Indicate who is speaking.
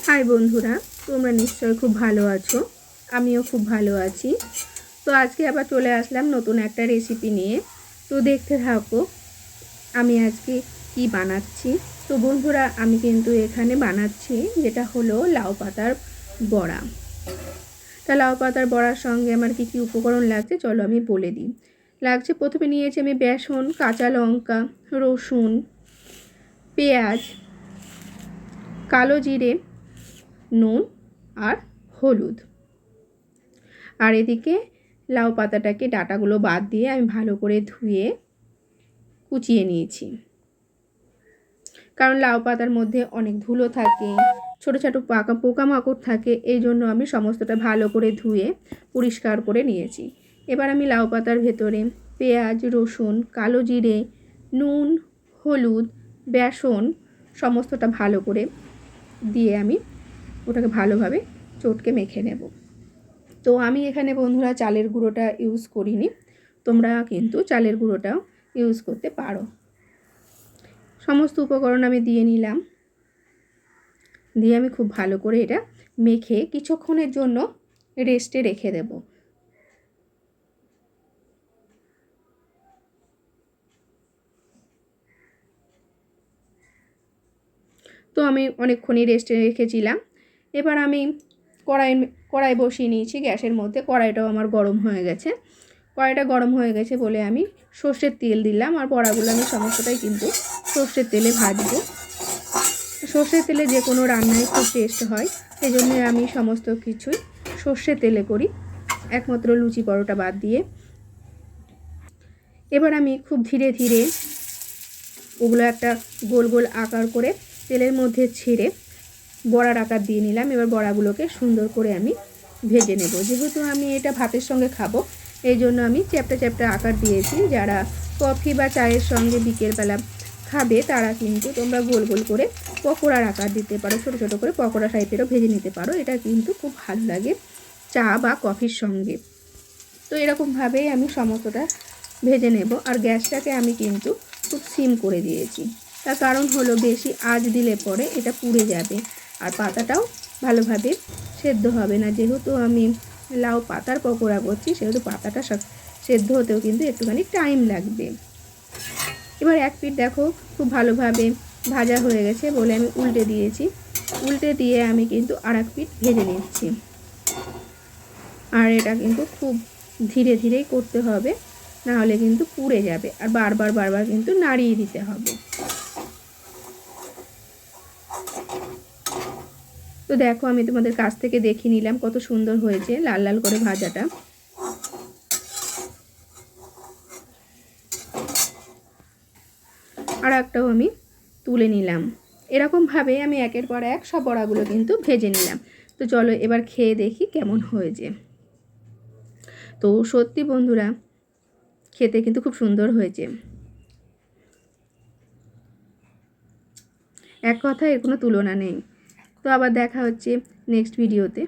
Speaker 1: High বন্ধুরা, তোমরা নিশ্চয়ই খুব ভালো আছো। আমিও খুব ভালো আছি। তো আজকে আবার চলে আসলাম নতুন একটা রেসিপি নিয়ে। তো দেখতে থাকো আমি আজকে কি বানাচ্ছি। তো বন্ধুরা, আমি কিন্তু এখানে বানাচ্ছি যেটা হলো লাউ পাতার বড়া। তা লাউ পাতার বড়ার সঙ্গে আমার কি কি উপকরণ লাগছে চলো আমি বলে দিই। লাগছে, প্রথমে নিয়েছি আমি বেসন, কাঁচা লঙ্কা, রসুন, পেঁয়াজ, কালো জিরে, নুন আর হলুদ। আর এদিকে লাউ পাতাটাকে ডাঁটাগুলো বাদ দিয়ে আমি ভালো করে ধুয়ে কুচিয়ে নিয়েছি, কারণ লাউ পাতার মধ্যে অনেক ধুলো থাকে, ছোটো ছোটো পোকামাকড় থাকে, এই জন্য আমি সমস্তটা ভালো করে ধুয়ে পরিষ্কার করে নিয়েছি। এবার আমি লাউ পাতার ভেতরে পেঁয়াজ, রসুন, কালো জিরে, নুন, হলুদ, বেসন সমস্তটা ভালো করে দিয়ে আমি ওটাকে ভালোভাবে চটকে মেখে নেব। তো আমি এখানে বন্ধুরা চালের গুঁড়োটা ইউজ করিনি, তোমরা কিন্তু চালের গুঁড়োটাও ইউজ করতে পারো। সমস্ত উপকরণ আমি দিয়ে নিলাম, দিয়ে আমি খুব ভালো করে এটা মেখে কিছুক্ষণের জন্য রেস্টে রেখে দেব। তো আমি অনেকক্ষণই রেস্টে রেখেছিলাম। এবার আমি কড়াই বসিয়ে নিয়েছি গ্যাসের মধ্যে। কড়াইটাও আমার গরম হয়ে গেছে। কড়াইটা গরম হয়ে গেছে বলে আমি সর্ষের তেল দিলাম, আর বড়াগুলো আমি সমস্তটাই কিন্তু সর্ষের তেলে ভাজবো। সর্ষের তেলে যে কোনো রান্নায় খুব টেস্ট হয়, সেই জন্য আমি সমস্ত কিছুই সর্ষের তেলে করি, একমাত্র লুচি পরোটা বাদ দিয়ে। এবার আমি খুব ধীরে ধীরে ওগুলো একটা গোল গোল আকার করে তেলের মধ্যে ছেড়ে বড়ার আকার দিয়ে নিলাম। এবার বড়াগুলোকে সুন্দর করে আমি ভেজে নেব। যেহেতু আমি এটা ভাতের সঙ্গে খাবো, এই জন্য আমি চ্যাপ্টা চ্যাপ্টা আকার দিয়েছি। যারা কফি বা চায়ের সঙ্গে বিকেলবেলা খাবে তারা কিন্তু তোমরা গোল গোল করে পকোড়ার আকার দিতে পারো, ছোটো ছোটো করে পকোড়া টাইপেরও ভেজে নিতে পারো। এটা কিন্তু খুব ভালো লাগে চা বা কফির সঙ্গে। তো এরকমভাবেই আমি সমস্তটা ভেজে নেব। আর গ্যাসটাকে আমি কিন্তু খুব সিম করে দিয়েছি। তার কারণ হলো বেশি আঁচ দিলে পরে এটা পুড়ে যাবে, আর পাতাটাও ভালোভাবে সেদ্ধ হবে না। যেহেতু আমি লাউ পাতার পকোড়া করছি, সেহেতু পাতাটা সেদ্ধ হতেও কিন্তু একটুখানি টাইম লাগবে। এবার এক পিঠ দেখো খুব ভালোভাবে ভাজা হয়ে গেছে বলে আমি উল্টে দিয়েছি। উল্টে দিয়ে আমি কিন্তু আর এক পিঠ ভেজে নিচ্ছি। আর এটা কিন্তু খুব ধীরে ধীরেই করতে হবে, না হলে কিন্তু পুড়ে যাবে। আর বারবার বারবার কিন্তু নাড়িয়ে দিতে হবে। তো দেখো আমি তোমাদের কাছ থেকে দেখিয়ে নিলাম কত সুন্দর হয়েছে লাল লাল করে ভাজাটা। আর একটাও আমি তুলে নিলাম। এরকমভাবে আমি একের পর এক সব বড়াগুলো কিন্তু ভেজে নিলাম। তো চলো এবার খেয়ে দেখি কেমন হয়েছে। তো সত্যি বন্ধুরা, খেতে কিন্তু খুব সুন্দর হয়েছে। এক কথায় এর কোনো তুলনা নেই। তো আবার দেখা হচ্ছে নেক্সট ভিডিওতে।